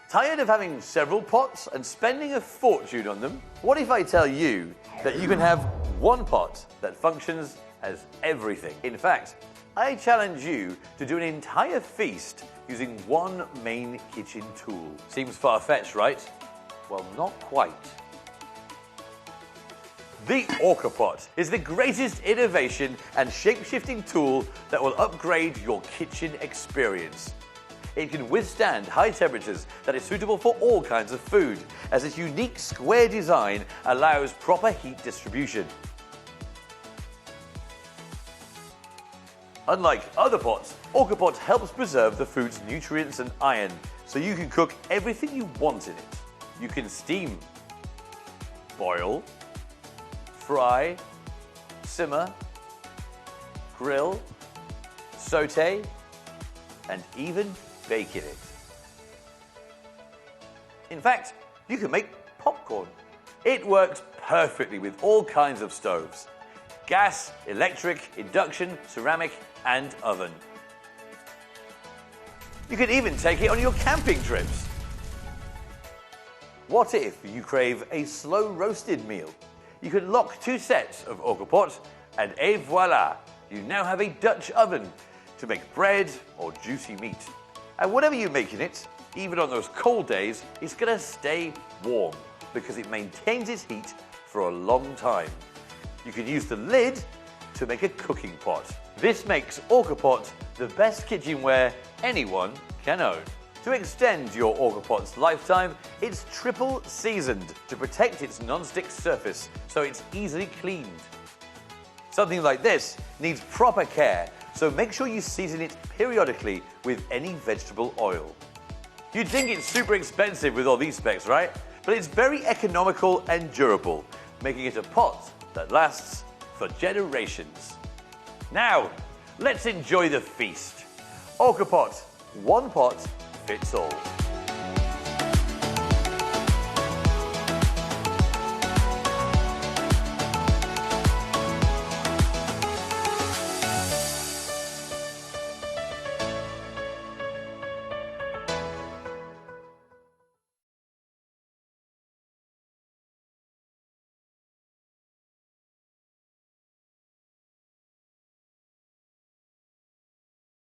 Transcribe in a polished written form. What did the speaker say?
Tired of having several pots and spending a fortune on them? What if I tell you that you can have one pot that functions as everything? In fact, I challenge you to do an entire feast using one main kitchen tool. Seems far-fetched, right? Well, not quite. The Orca Pot is the greatest innovation and shape-shifting tool that will upgrade your kitchen experience. It can withstand high temperatures that is suitable for all kinds of food, as its unique square design allows proper heat distribution. Unlike other pots, Orca Pot helps preserve the food's nutrients and iron, so you can cook everything you want in it. You can steam, boil, fry, simmer, grill, saute, and even bake in it. In fact, you can make popcorn. It works perfectly with all kinds of stoves: gas, electric, induction, ceramic, and oven. You can even take it on your camping trips. What if you crave a slow roasted meal? You can lock 2 sets of Orca Pot, and et voila, you now have a Dutch oven to make bread or juicy meat. And whatever you make in it, even on those cold days, it's gonna stay warm because it maintains its heat for a long time. You can use the lid to make a cooking pot. This makes Orca Pot the best kitchenware anyone can own. To extend your Orca Pot's lifetime, it's triple seasoned to protect its non-stick surface so it's easily cleaned. Something like this needs proper care, so make sure you season it periodically with any vegetable oil. You'd think it's super expensive with all these specs, right? But it's very economical and durable, making it a pot that lasts for generations. Now, let's enjoy the feast. Orca Pot, one pot fits all.